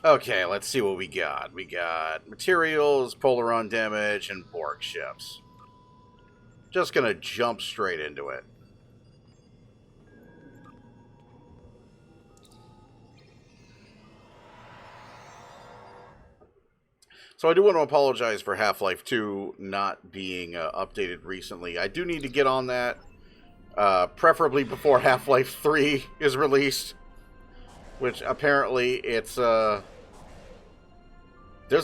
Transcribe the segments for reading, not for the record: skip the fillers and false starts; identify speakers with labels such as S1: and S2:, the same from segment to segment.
S1: Okay, let's see what we got. We got materials, Polaron damage, and Borg ships. Just gonna jump straight into it. So I do want to apologize for Half-Life 2 not being updated recently. I do need to get on that, preferably before Half-Life 3 is released, which apparently it's, there's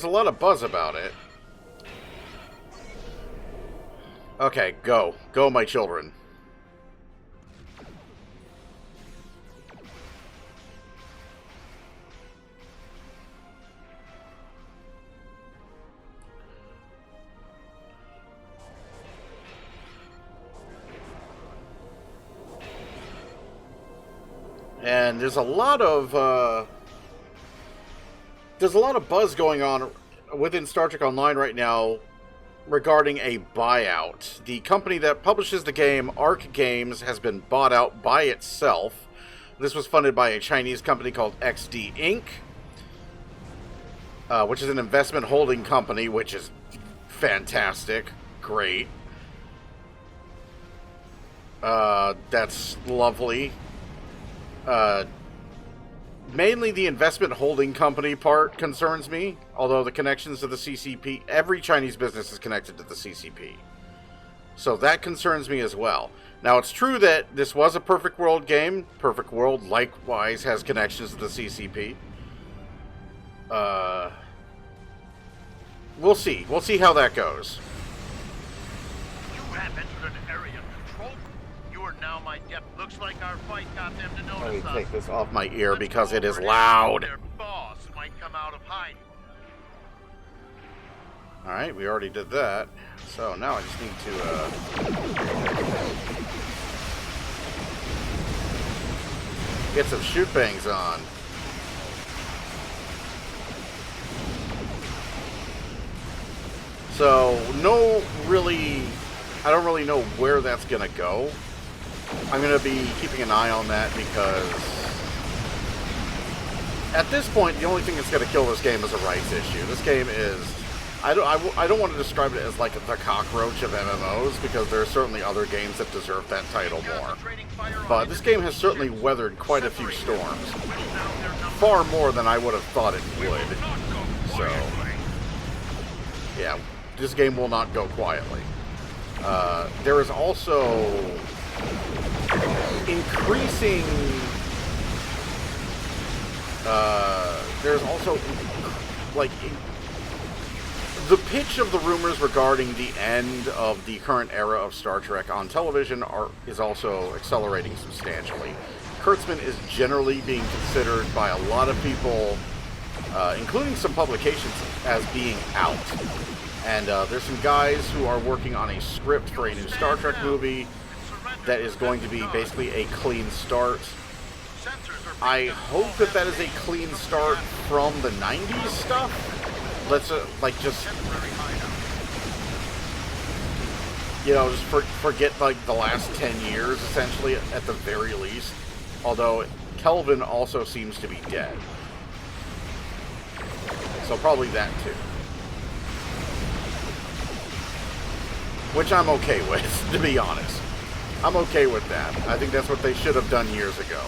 S1: a lot of buzz about it. Okay, go. Go, my children. And there's a lot of buzz going on within Star Trek Online right now regarding a buyout. The company that publishes the game, Arc Games, has been bought out by itself. This was funded by a Chinese company called XD Inc., which is an investment holding company, which is fantastic. Great. That's lovely. Mainly the investment holding company part concerns me, although the connections to the CCP, every Chinese business is connected to the CCP. So that concerns me as well. Now, it's true that this was a Perfect World game. Perfect World, likewise, has connections to the CCP. We'll see. We'll see how that goes.
S2: You have entered an area control. You are now my depth. Looks like our fight got them to notice us.
S1: Let me take this off my ear because it is loud.
S2: Their boss might come out of hiding.
S1: Alright, we already did that. So now I just need to get some shoot bangs on. So, I don't really know where that's gonna go. I'm gonna be keeping an eye on that because at this point, the only thing that's gonna kill this game is a rights issue. This game is, I don't want to describe it as like the cockroach of MMOs because there are certainly other games that deserve that title more. But this game has certainly weathered quite a few storms. Far more than I would have thought it would. So, yeah, this game will not go quietly. There is also increasing... there's also, like... The pitch of the rumors regarding the end of the current era of Star Trek on television is also accelerating substantially. Kurtzman is generally being considered by a lot of people, including some publications, as being out. And there's some guys who are working on a script for a new Star Trek movie that is going to be basically a clean start. I hope that that is a clean start from the 90s stuff. Let's, just, you know, just forget, like, the last 10 years, essentially, at the very least. Although, Kelvin also seems to be dead. So probably that, too. Which I'm okay with, to be honest. I'm okay with that. I think that's what they should have done years ago.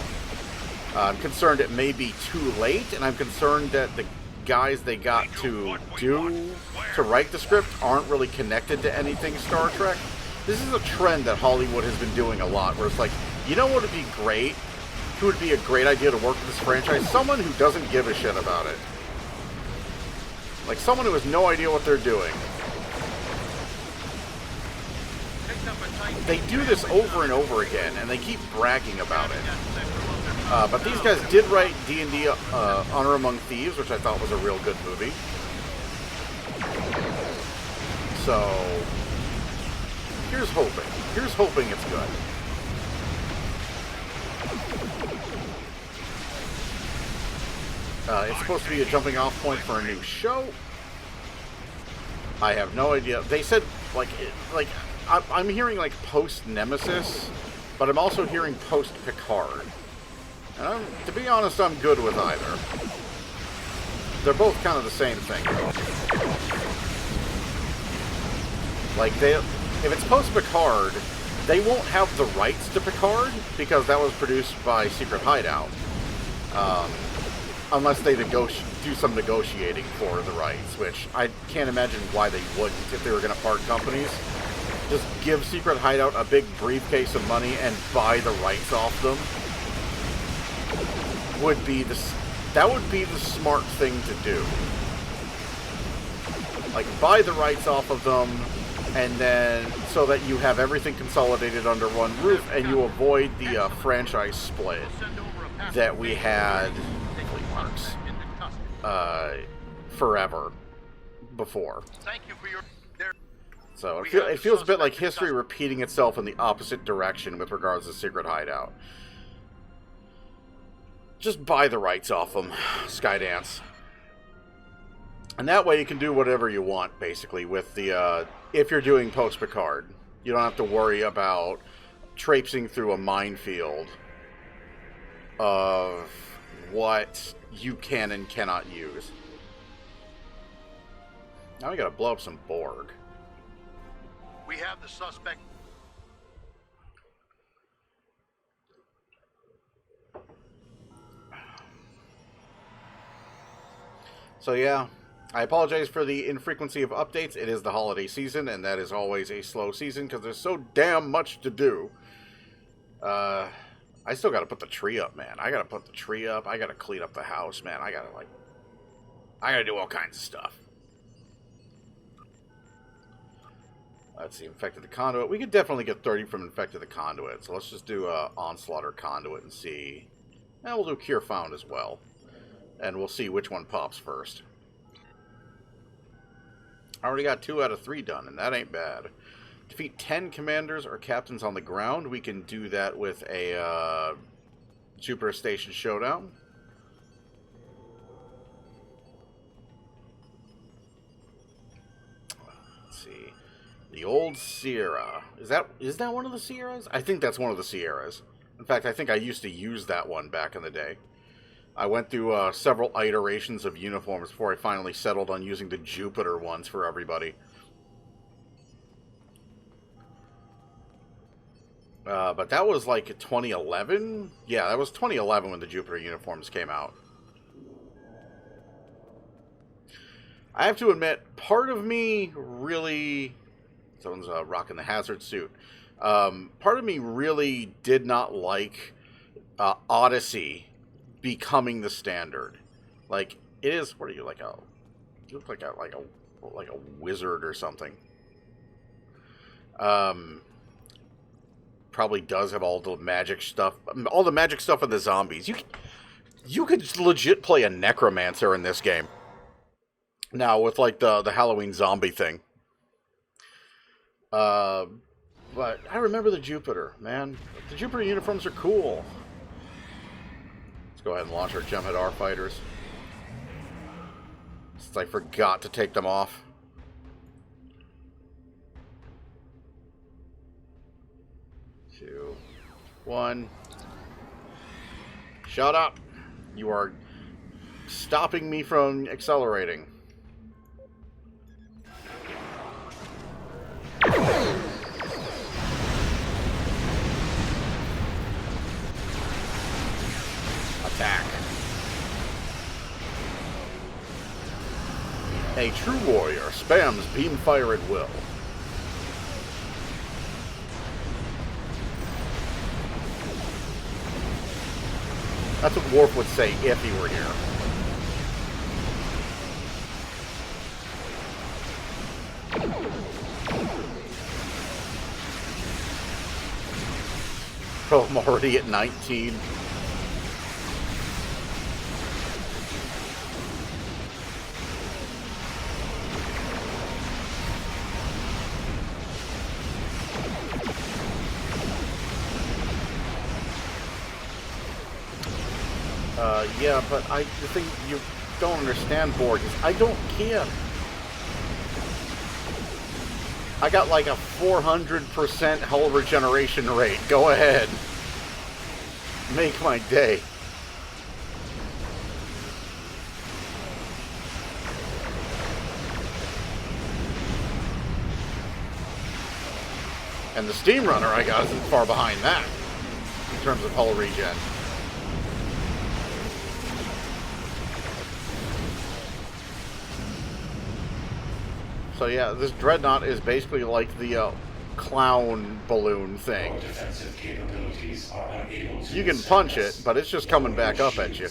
S1: I'm concerned it may be too late, and I'm concerned that the guys they got to write the script aren't really connected to anything Star Trek. This is a trend that Hollywood has been doing a lot, where it's like, you know what would be great? Who would be a great idea to work with this franchise? Someone who doesn't give a shit about it. Like, someone who has no idea what they're doing. They do this over and over again, and they keep bragging about it. But these guys did write D&D Honor Among Thieves, which I thought was a real good movie. So, here's hoping. Here's hoping it's good. It's supposed to be a jumping off point for a new show. I have no idea. They said, I'm hearing, like, post-Nemesis, but I'm also hearing post-Picard. And to be honest, I'm good with either. they're both kind of the same thing. Like, if it's post-Picard, they won't have the rights to Picard, because that was produced by Secret Hideout. Unless they do some negotiating for the rights, which I can't imagine why they wouldn't if they were going to part companies. Just give Secret Hideout a big briefcase of money and buy the rights off them. That would be the smart thing to do. Like, buy the rights off of them, and then so that you have everything consolidated under one roof, and you avoid the franchise split that we had forever before.
S2: Thank you for your...
S1: So it feels a bit like history repeating itself in the opposite direction with regards to Secret Hideout. Just buy the rights off them, Skydance. And that way you can do whatever you want, basically, with the, if you're doing post-Picard. You don't have to worry about traipsing through a minefield of what you can and cannot use. Now we gotta blow up some Borg.
S2: We have the suspect.
S1: So yeah, I apologize for the infrequency of updates. It is the holiday season, and that is always a slow season because there's so damn much to do. I still gotta put the tree up, man. I gotta put the tree up. I gotta clean up the house, man. I gotta do all kinds of stuff. Let's see, Infected the Conduit. We could definitely get 30 from Infected the Conduit. So let's just do Onslaught or Conduit and see. And we'll do Cure Found as well. And we'll see which one pops first. I already got 2 out of 3 done, and that ain't bad. Defeat 10 commanders or captains on the ground. We can do that with a Jupiter Station Showdown. Let's see. The Old Sierra. Is that one of the Sierras? I think that's one of the Sierras. In fact, I think I used to use that one back in the day. I went through several iterations of uniforms before I finally settled on using the Jupiter ones for everybody. But that was like 2011? Yeah, that was 2011 when the Jupiter uniforms came out. I have to admit, part of me really... Someone's rocking the hazard suit. Part of me really did not like Odyssey becoming the standard. Like, it is... What are you, like a... You look like a wizard or something. Probably does have all the magic stuff. All the magic stuff of the zombies. You could legit play a necromancer in this game. Now, with, like, the Halloween zombie thing. But I remember the Jupiter, man. The Jupiter uniforms are cool. Let's go ahead and launch our Jem'Hadar fighters. Since I forgot to take them off. Two, one. Shut up! You are stopping me from accelerating. Attack. A true warrior spams beam fire at will. That's what Worf would say if he were here. Oh, I'm already at 19. Yeah, but the thing you don't understand, Borg, is I don't care. I got like a 400% hull regeneration rate. Go ahead. Make my day. And the Steam Runner I got isn't far behind that in terms of hull regen. So yeah, this Dreadnought is basically like the clown balloon thing. You can punch it, but it's just coming back up at you.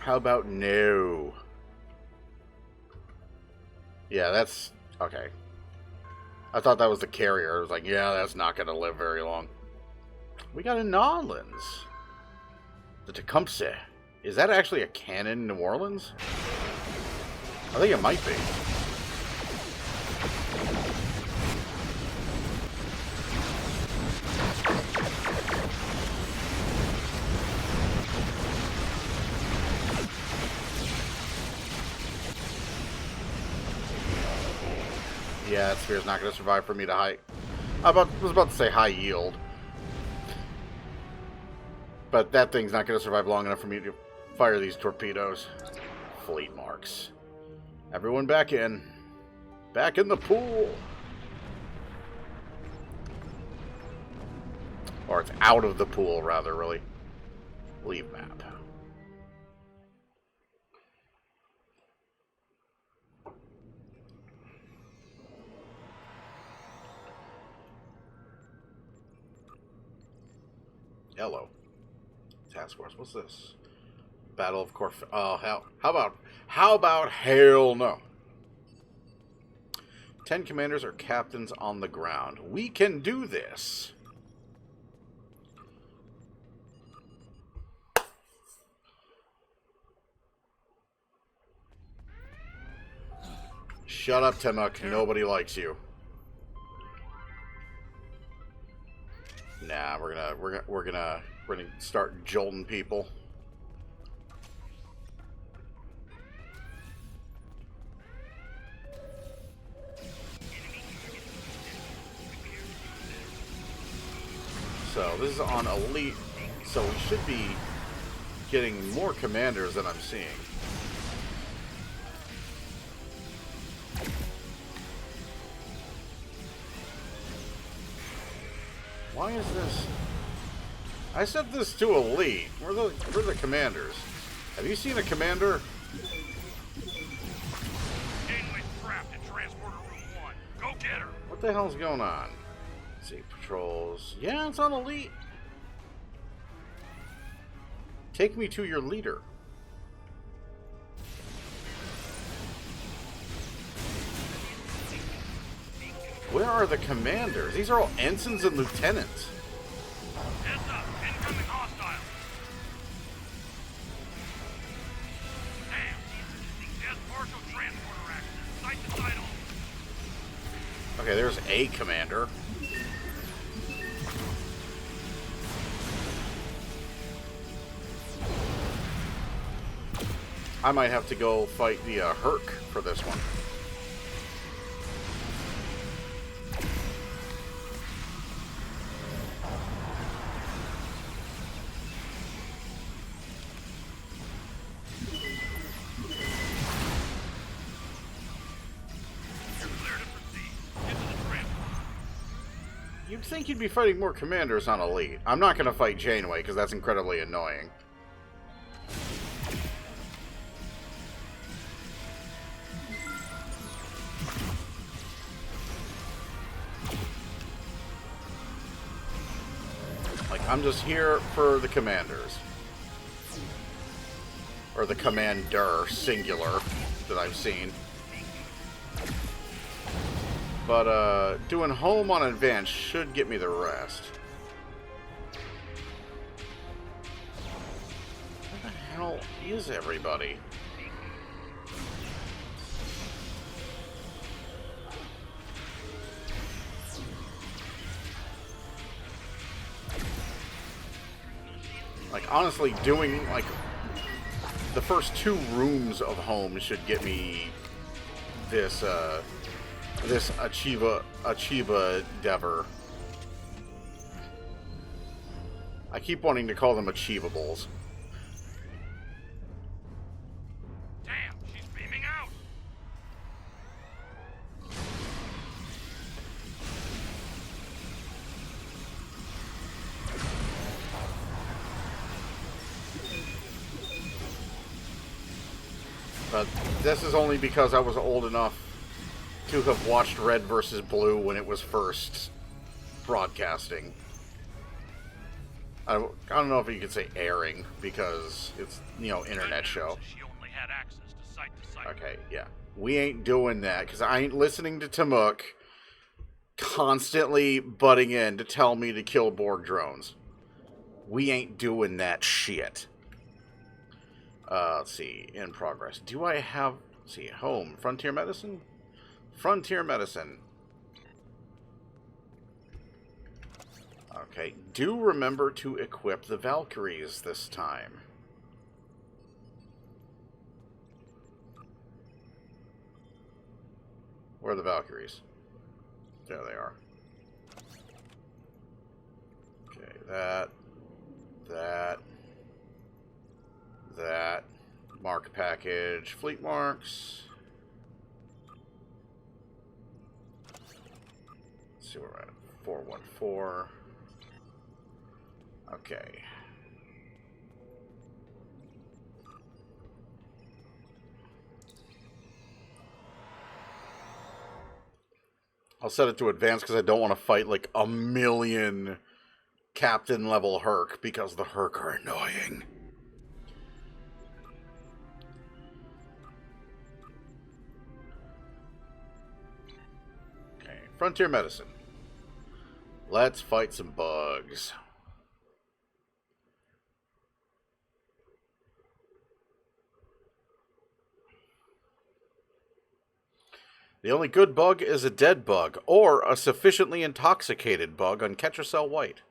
S1: How about no? Yeah, that's... okay. I thought that was the carrier. I was like, yeah, that's not going to live very long. We got a New Orleans. The Tecumseh. Is that actually a cannon in New Orleans? I think it might be. Yeah, that spear's not going to survive for me to high... I was about to say high yield. But that thing's not going to survive long enough for me to fire these torpedoes. Fleet marks. Everyone back in. Back in the pool. Or it's out of the pool, rather, really. Leave map. Hello. Task Force. What's this? Battle of Corf... oh, hell. How about hell no? 10 commanders or captains on the ground. We can do this. Shut up, Temuk. Nobody likes you. Nah, we're gonna start jolting people. So this is on elite, so we should be getting more commanders than I'm seeing. Why is this? I set this to elite. We're the commanders. Have you seen a commander?
S2: Janeway's trapped in transporter room 1. Go get her.
S1: What the hell's going on? Let's see, patrols. Yeah, it's on elite. Take me to your leader. Where are the commanders? These are all ensigns and lieutenants.
S2: Heads up, incoming hostile. Damn. He has partial transporter access. Site to site only.
S1: Okay, there's a commander. I might have to go fight the Herc for this one. You'd think you'd be fighting more commanders on elite. I'm not going to fight Janeway because that's incredibly annoying. Like, I'm just here for the commanders. Or the commander, singular, that I've seen. But, doing home on advance should get me the rest. Where the hell is everybody? Like, honestly, doing, like, the first 2 rooms of home should get me this, this Achieva Dever. I keep wanting to call them Achievables.
S2: Damn, she's beaming out.
S1: But this is only because I was old enough to have watched Red versus Blue when it was first broadcasting. I don't know if you could say airing, because it's, you know, internet show.
S2: She only had access to site.
S1: Okay, yeah. We ain't doing that, because I ain't listening to Tamuk constantly butting in to tell me to kill Borg drones. We ain't doing that shit. Let's see, in progress. Do I have, let's see, home, Frontier Medicine? Frontier Medicine. Okay, do remember to equip the Valkyries this time. Where are the Valkyries? There they are. Okay, that. Mark package, fleet marks. Let's see where we're at. 414. Okay. I'll set it to advanced because I don't want to fight like a million captain level Herc, because the Herc are annoying. Okay, Frontier Medicine. Let's fight some bugs. The only good bug is a dead bug, or a sufficiently intoxicated bug on Ketracel White.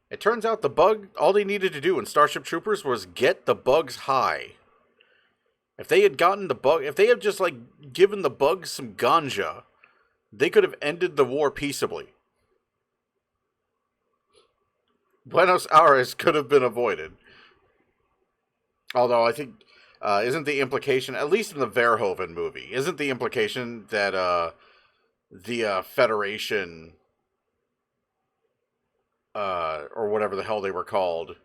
S1: It turns out the bug, all they needed to do in Starship Troopers was get the bugs high. If they had gotten the bug, if they had just, like, given the bugs some ganja, they could have ended the war peaceably. Buenos Aires could have been avoided. Although I think... isn't the implication, at least in the Verhoeven movie, isn't the implication that the Federation, or whatever the hell they were called,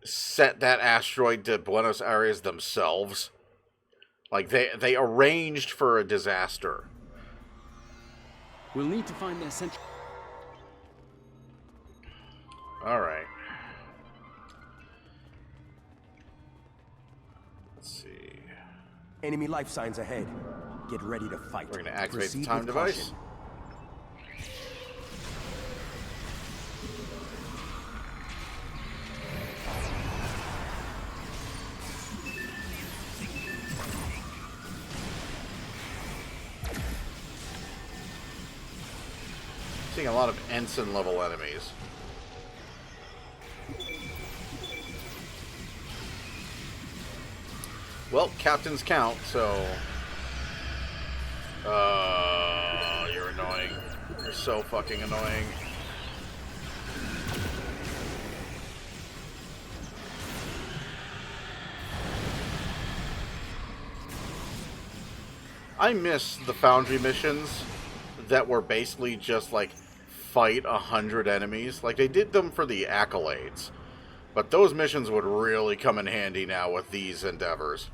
S1: set that asteroid to Buenos Aires themselves? Like, they arranged for a disaster.
S3: We'll need to find their central...
S1: Alright. Let's see.
S4: Enemy life signs ahead. Get ready to fight.
S1: We're going to activate the
S4: Proceed
S1: time
S4: with
S1: device.
S4: caution.
S1: Seeing a lot of ensign level enemies. Well, captains count, so... you're annoying. You're so fucking annoying. I miss the Foundry missions that were basically just, like, fight 100 enemies. Like, they did them for the accolades. But those missions would really come in handy now with these endeavors.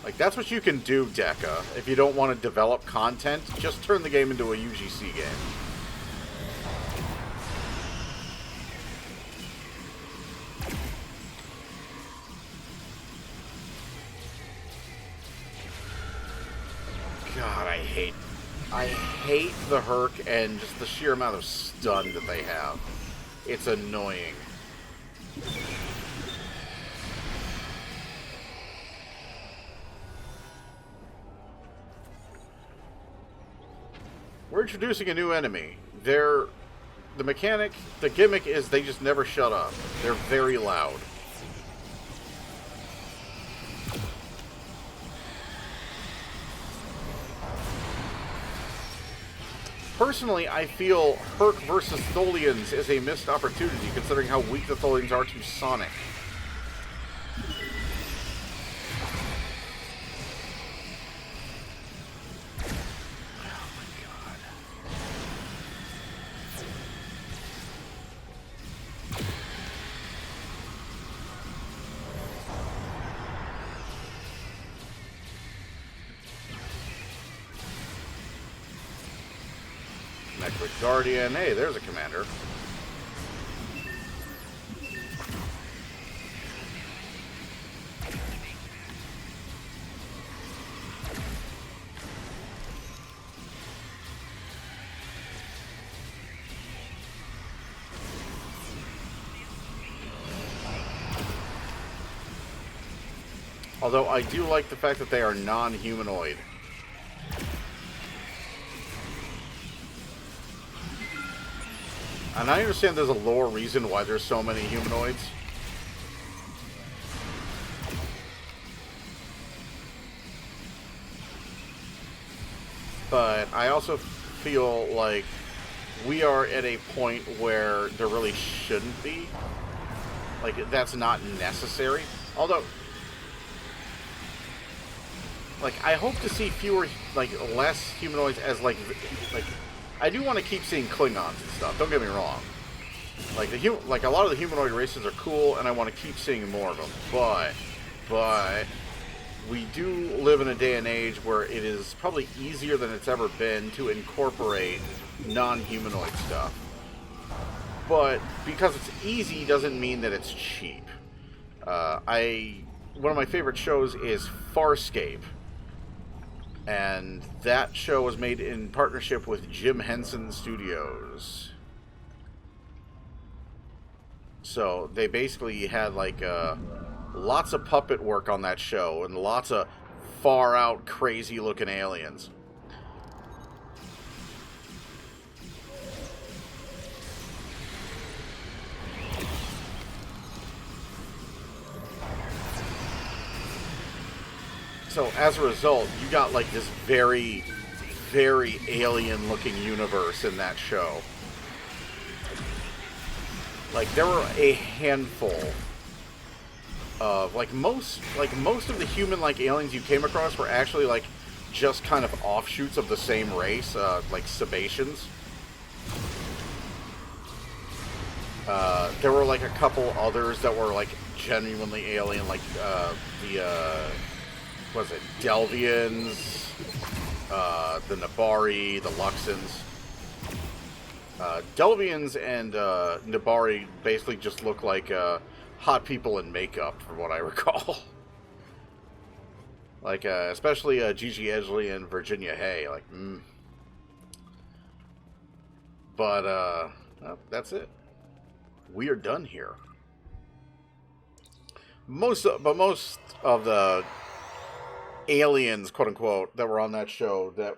S1: Like, that's what you can do, Deca. If you don't want to develop content, just turn the game into a UGC game. God, I hate the Herc and just the sheer amount of stun that they have. It's annoying. We're introducing a new enemy. The gimmick is they just never shut up. They're very loud. Personally, I feel Herc versus Tholians is a missed opportunity, considering how weak the Tholians are to Sonic. Oh my god. Guardian, hey, there's a commander. Although I do like the fact that they are non-humanoid. And I understand there's a lore reason why there's so many humanoids. But I also feel like we are at a point where there really shouldn't be. Like, that's not necessary. Although, like, I hope to see fewer, like, less humanoids as, like, I do want to keep seeing Klingons and stuff, don't get me wrong. Like, like, a lot of the humanoid races are cool, and I want to keep seeing more of them. But, we do live in a day and age where it is probably easier than it's ever been to incorporate non-humanoid stuff. But, because it's easy doesn't mean that it's cheap. One of my favorite shows is Farscape. And that show was made in partnership with Jim Henson Studios. So they basically had like lots of puppet work on that show and lots of far out crazy looking aliens. So as a result, you got like this very, very alien-looking universe in that show. Like there were a handful of most of the human-like aliens you came across were actually like just kind of offshoots of the same race, like Sebaceans. There were like a couple others that were like genuinely alien, like was it Delvians, the Nabari, the Luxans. Delvians and Nabari basically just look like hot people in makeup, from what I recall. Like, especially Gigi Edgley and Virginia Hay. Like, But, well, that's it. We are done here. Most of the aliens, quote unquote, that were on that show, that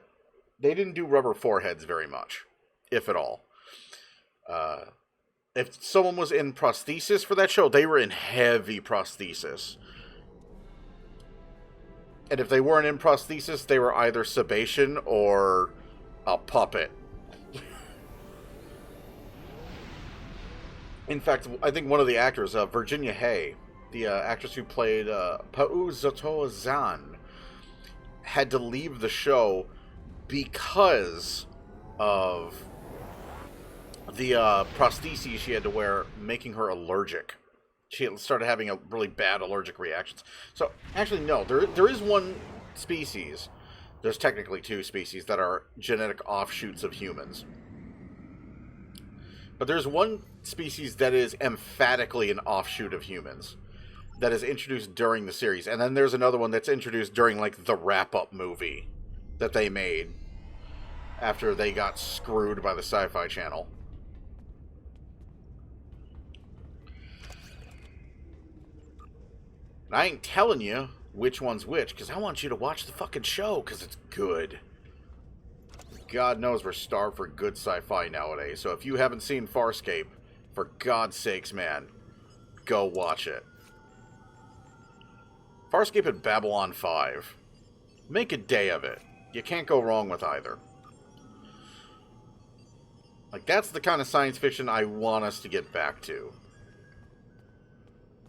S1: they didn't do rubber foreheads very much, if at all. If someone was in prosthesis for that show, they were in heavy prosthesis. And if they weren't in prosthesis, they were either Sebacean or a puppet. In fact, I think one of the actors, Virginia Hay, the actress who played Pa'u Zotoa Zan, had to leave the show because of the prostheses she had to wear, making her allergic. She started having a really bad allergic reactions. So, actually, no, there is one species. There's technically two species that are genetic offshoots of humans. But there's one species that is emphatically an offshoot of humans that is introduced during the series. And then there's another one that's introduced during, like, the wrap-up movie that they made after they got screwed by the Sci-Fi Channel. And I ain't telling you which one's which, because I want you to watch the fucking show, because it's good. God knows we're starved for good sci-fi nowadays, so if you haven't seen Farscape, for God's sakes, man, go watch it. Farscape and Babylon 5. Make a day of it. You can't go wrong with either. Like, that's the kind of science fiction I want us to get back to.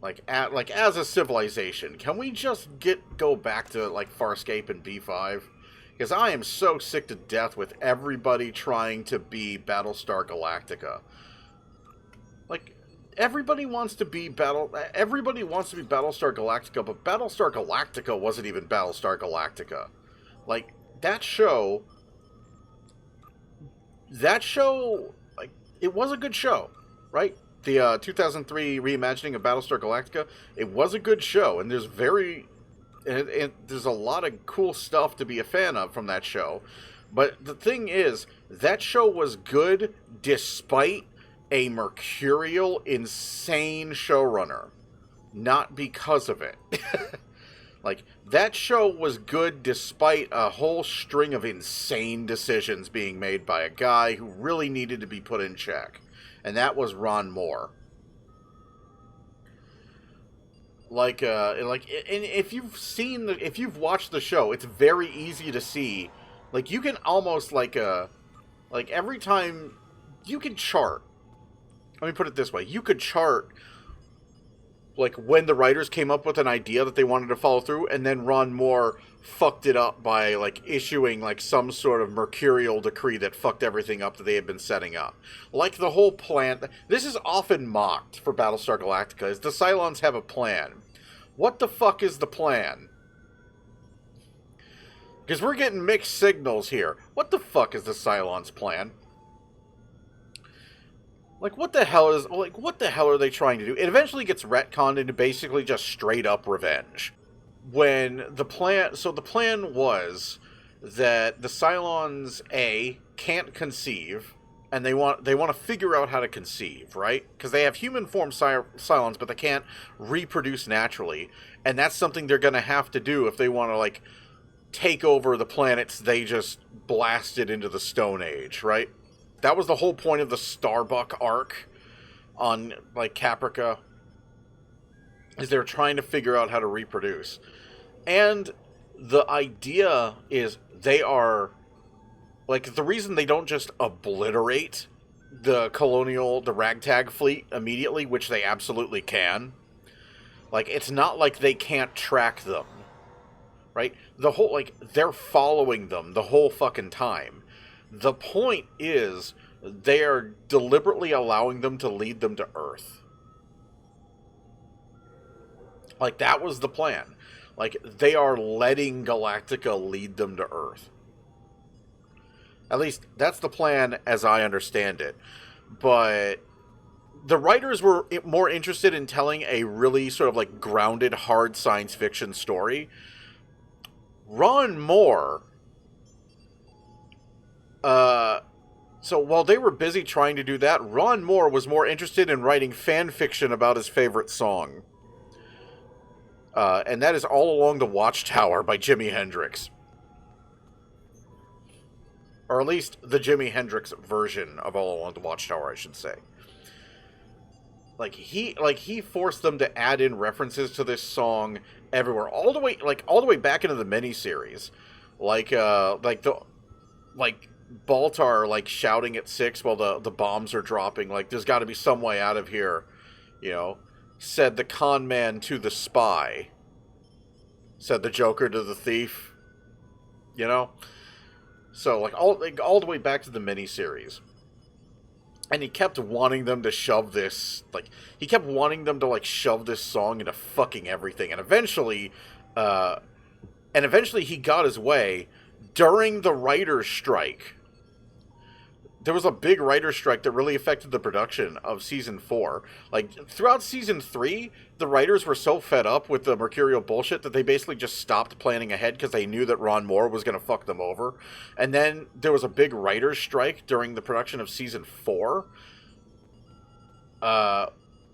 S1: Like, as a civilization, can we just go back to, like, Farscape and B5? Because I am so sick to death with everybody trying to be Battlestar Galactica. Like, everybody wants to be Battlestar Galactica, but Battlestar Galactica wasn't even Battlestar Galactica. Like, that show that show, like, it was a good show, right? The 2003 reimagining of Battlestar Galactica, it was a good show, and there's there's a lot of cool stuff to be a fan of from that show. But the thing is, that show was good despite a mercurial, insane showrunner, not because of it. Like, that show was good despite a whole string of insane decisions being made by a guy who really needed to be put in check. And that was Ron Moore. And if you've watched the show, it's very easy to see. Like, you can almost, every time, you can chart. Let me put it this way. You could chart, like, when the writers came up with an idea that they wanted to follow through, and then Ron Moore fucked it up by, like, issuing, like, some sort of mercurial decree that fucked everything up that they had been setting up. Like, the whole plan. This is often mocked for Battlestar Galactica, is the Cylons have a plan. What the fuck is the plan? Because we're getting mixed signals here. What the fuck is the Cylons' plan? Like, what the hell are they trying to do? It eventually gets retconned into basically just straight up revenge. When the plan was that the Cylons, can't conceive, and they want to figure out how to conceive, right? Because they have human form Cylons, but they can't reproduce naturally, and that's something they're going to have to do if they want to, like, take over the planets they just blasted into the Stone Age, right? That was the whole point of the Starbuck arc on, like, Caprica, is they're trying to figure out how to reproduce. And the idea is they are, like, the reason they don't just obliterate the ragtag fleet immediately, which they absolutely can, like, it's not like they can't track them, right? They're following them the whole fucking time. The point is, they are deliberately allowing them to lead them to Earth. Like, that was the plan. Like, they are letting Galactica lead them to Earth. At least, that's the plan as I understand it. But the writers were more interested in telling a really sort of, like, grounded, hard science fiction story. Ron Moore... So while they were busy trying to do that, Ron Moore was more interested in writing fan fiction about his favorite song. And that is All Along the Watchtower by Jimi Hendrix. Or at least the Jimi Hendrix version of All Along the Watchtower, I should say. He forced them to add in references to this song everywhere, all the way back into the miniseries. Baltar, like, shouting at Six while the bombs are dropping, like, there's got to be some way out of here, you know. Said the con man to the spy. Said the Joker to the thief. You know? So, all the way back to the miniseries. And he kept wanting them to shove this, shove this song into fucking everything. And eventually he got his way during the writer's strike. There was a big writer's strike that really affected the production of Season 4. Like, throughout Season 3, the writers were so fed up with the mercurial bullshit that they basically just stopped planning ahead because they knew that Ron Moore was going to fuck them over. And then there was a big writer's strike during the production of Season 4,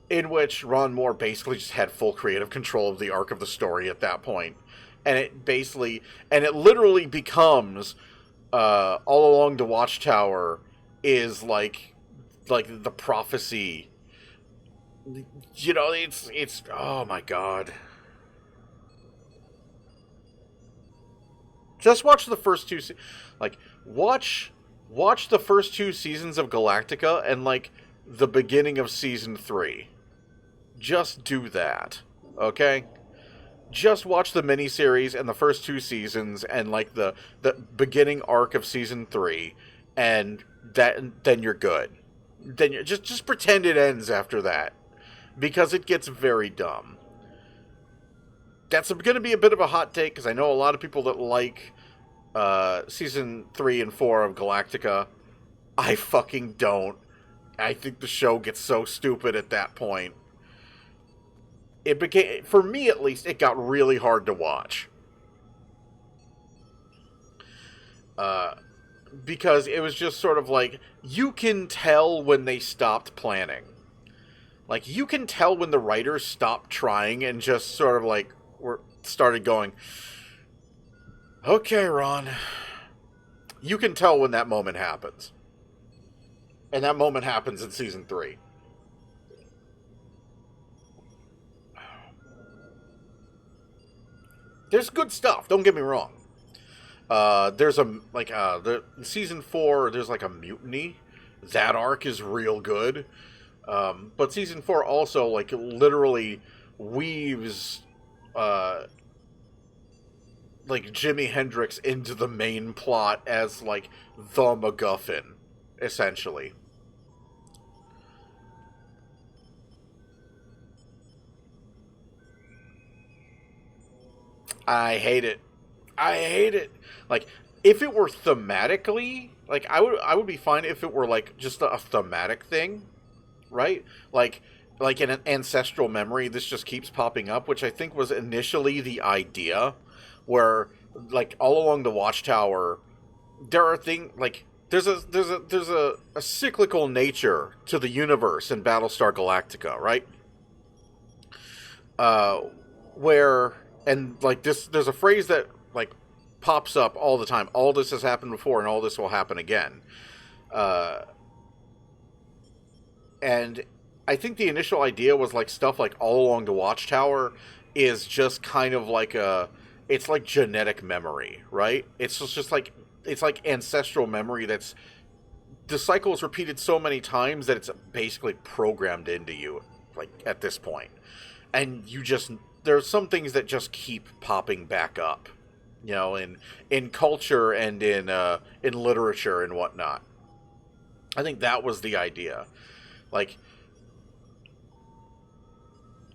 S1: in which Ron Moore basically just had full creative control of the arc of the story at that point. And it literally becomes, All Along the Watchtower is like the prophecy. You know, it's oh my god. Just watch the first two, watch the first two seasons of Galactica and, like, the beginning of Season 3. Just do that, okay? Just watch the miniseries and the first two seasons and, like, the beginning arc of Season 3, and then you're good. Then you just pretend it ends after that, because it gets very dumb. That's going to be a bit of a hot take, because I know a lot of people that like Season 3 and 4 of Galactica, I fucking don't. I think the show gets so stupid at that point. It became, for me at least, it got really hard to watch. Because it was just sort of like, you can tell when they stopped planning. Like, you can tell when the writers stopped trying and just sort of like, started going, okay, Ron. You can tell when that moment happens. And that moment happens in season 3. There's good stuff, don't get me wrong. There's a, like, the season 4, there's like a mutiny. That arc is real good. But season 4 also, like, literally weaves, like, Jimi Hendrix into the main plot as, like, the MacGuffin, essentially. I hate it. I hate it. Like, if it were thematically, like, I would be fine if it were, like, just a thematic thing, right? Like in an ancestral memory, this just keeps popping up, which I think was initially the idea, where, like, all along the Watchtower, there are things, like, there's a cyclical nature to the universe in Battlestar Galactica, right? Where, and, like, there's a phrase that, like, pops up all the time. All this has happened before, and all this will happen again. And I think the initial idea was, like, stuff like all along the Watchtower is just kind of like it's like genetic memory, right? It's just like, it's like ancestral memory that's, the cycle is repeated so many times that it's basically programmed into you, like, at this point. And you just, there's some things that just keep popping back up, you know, in culture and in literature and whatnot. I think that was the idea. Like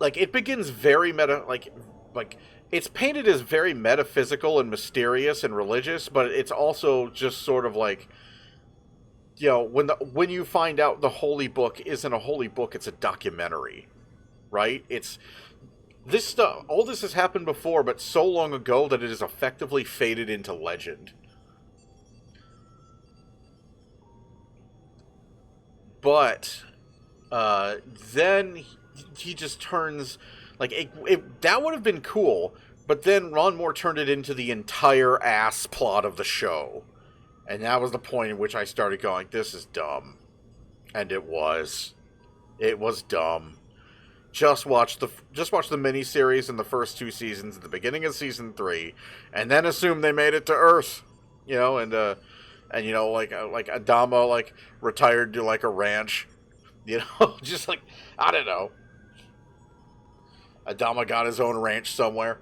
S1: it begins very like it's painted as very metaphysical and mysterious and religious, but it's also just sort of like, you know, when you find out the holy book isn't a holy book, it's a documentary, right? It's this stuff, all this has happened before, but so long ago that it is effectively faded into legend. But then he just turns, like, that would have been cool, but then Ron Moore turned it into the entire ass plot of the show. And that was the point in which I started going, this is dumb. And it was. It was dumb. Just watch the miniseries in the first 2 seasons at the beginning of season 3, and then assume they made it to Earth. You know, and you know, like Adama, like, retired to, like, a ranch. You know, just like, I don't know. Adama got his own ranch somewhere.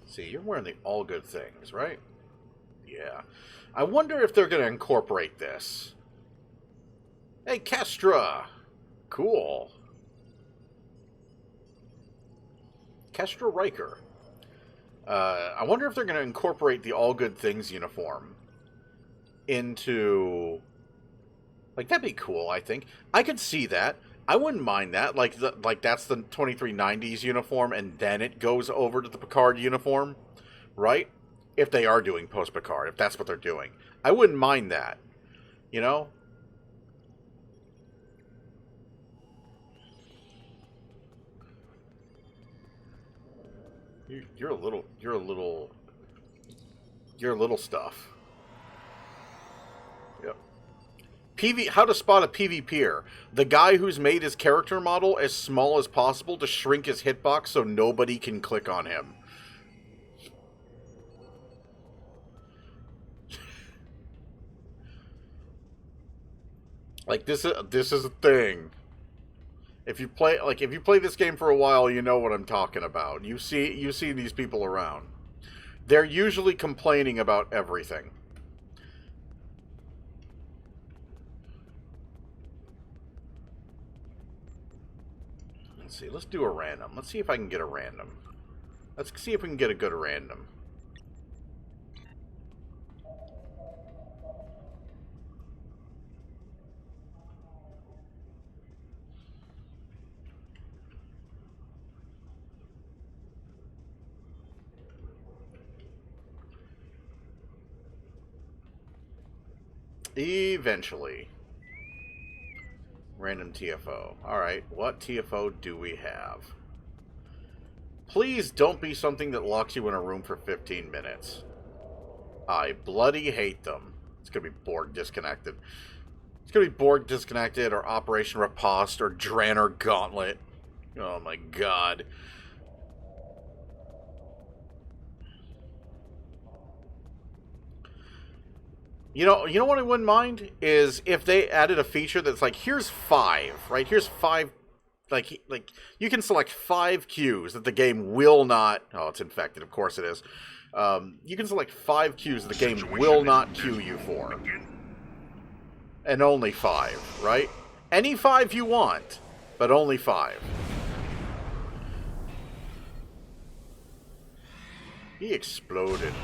S1: See, you're wearing the all good things, right? Yeah. I wonder if they're going to incorporate this. Hey, Kestra! Cool. Kestra Riker. I wonder if they're going to incorporate the All Good Things uniform into... Like, that'd be cool, I think. I could see that. I wouldn't mind that. Like that's the 2390s uniform, and then it goes over to the Picard uniform, right? If they are doing post-Picard, if that's what they're doing. I wouldn't mind that. You know? You're a little stuff. Yep. How to spot a PvPer. The guy who's made his character model as small as possible to shrink his hitbox so nobody can click on him. Like, this is a thing. If you play this game for a while, you know what I'm talking about. You see these people around. They're usually complaining about everything. Let's see. Let's do a random. Let's see if I can get a random. Let's see if we can get a good random. Eventually. Random TFO. Alright, what TFO do we have? Please don't be something that locks you in a room for 15 minutes. I bloody hate them. It's gonna be Borg Disconnected. It's gonna be Borg Disconnected, or Operation Riposte, or Draenor Gauntlet. Oh my god. You know what I wouldn't mind is if they added a feature that's like, here's 5, right? Here's 5, like you can select 5 queues that the game will not. Oh, it's infected. Of course it is. You can select 5 queues that the game will not queue you for, and only 5, right? Any 5 you want, but only 5. He exploded.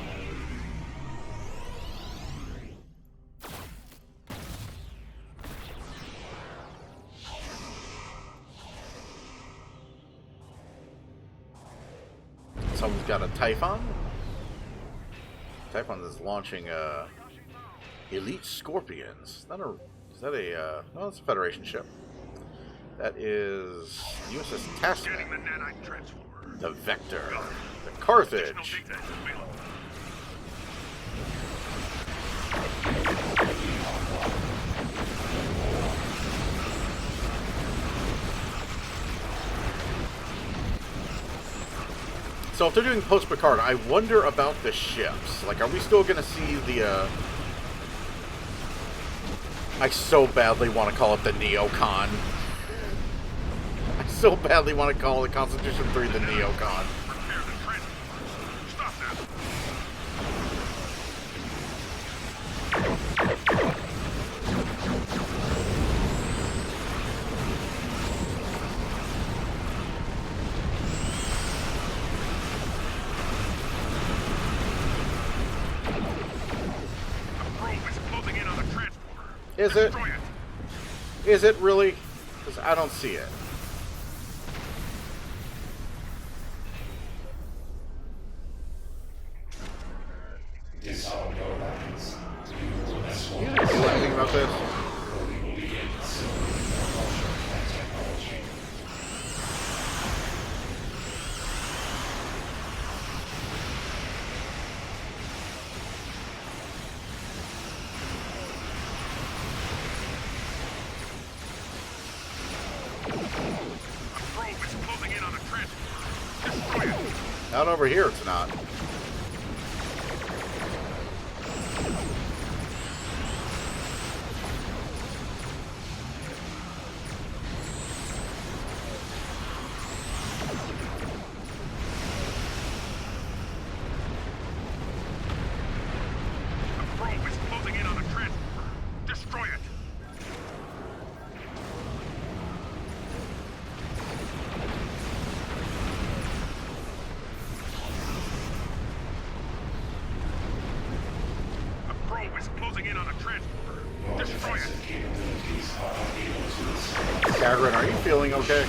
S1: Someone's got a Typhon. Typhon is launching elite Scorpions. No, it's a Federation ship. That is USS Tasman. The Vector. The Carthage. So if they're doing post-Picard, I wonder about the ships. Like, are we still going to see the, I so badly want to call it the Neocon. I so badly want to call it Constitution 3 the Neocon. Is it? Is it really? Because I don't see it. You didn't do anything about this? Not over here, it's not. Gagarin, are you feeling okay?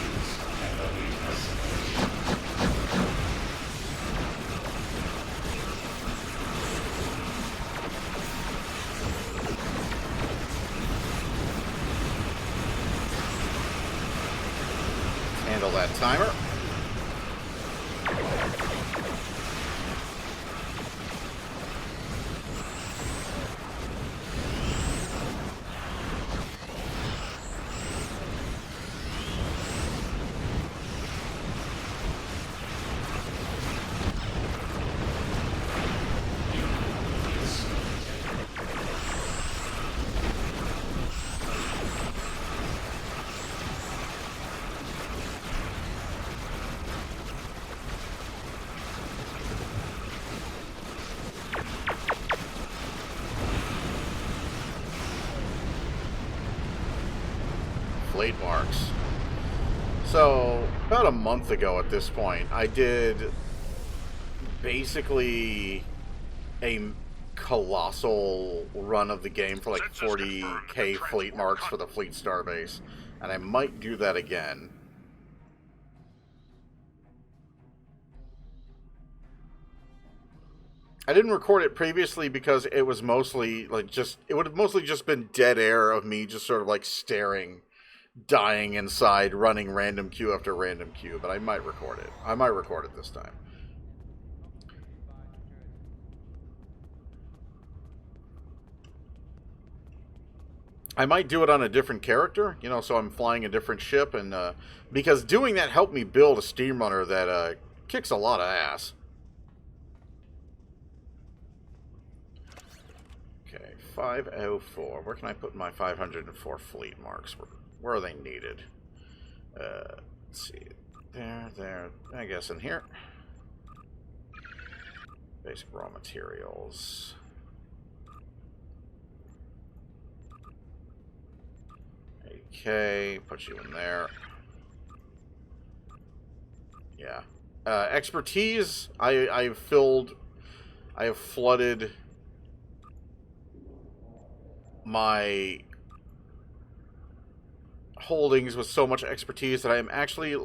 S1: Handle that timer. Blade marks. So, about a month ago at this point, I did basically a colossal run of the game for like 40k fleet marks for the fleet starbase, and I might do that again. I didn't record it previously because it was mostly like it would have mostly just been dead air of me just sort of like staring, dying inside, running random queue after random queue, but I might record it. I might record it this time. I might do it on a different character, you know, so I'm flying a different ship, and because doing that helped me build a steam runner that kicks a lot of ass. Okay, 504. Where can I put my 504 fleet marks? Where are they needed? Let's see. There. I guess in here. Basic raw materials. Okay, put you in there. Yeah. Expertise, I have flooded my holdings with so much expertise that I am actually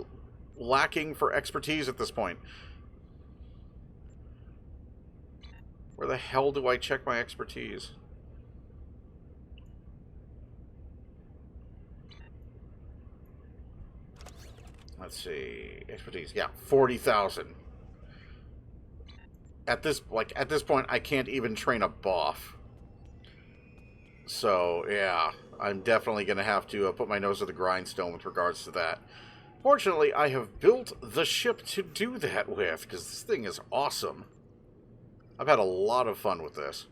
S1: lacking for expertise at this point. Where the hell do I check my expertise? Let's see, expertise. Yeah, 40,000. At this point, I can't even train a boff. So yeah, I'm definitely gonna have to put my nose to the grindstone with regards to that. Fortunately, I have built the ship to do that with, because this thing is awesome. I've had a lot of fun with this.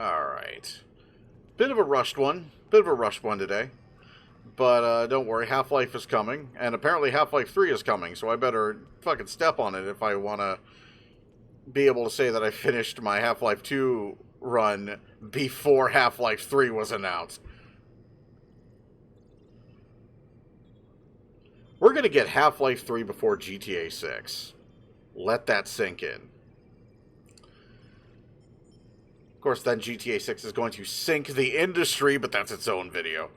S1: Alright. Bit of a rushed one. Today. But don't worry, Half-Life is coming. And apparently Half-Life 3 is coming, so I better fucking step on it if I want to be able to say that I finished my Half-Life 2 run before Half-Life 3 was announced. We're going to get Half-Life 3 before GTA 6. Let that sink in. Of course, then GTA 6 is going to sink the industry, but that's its own video.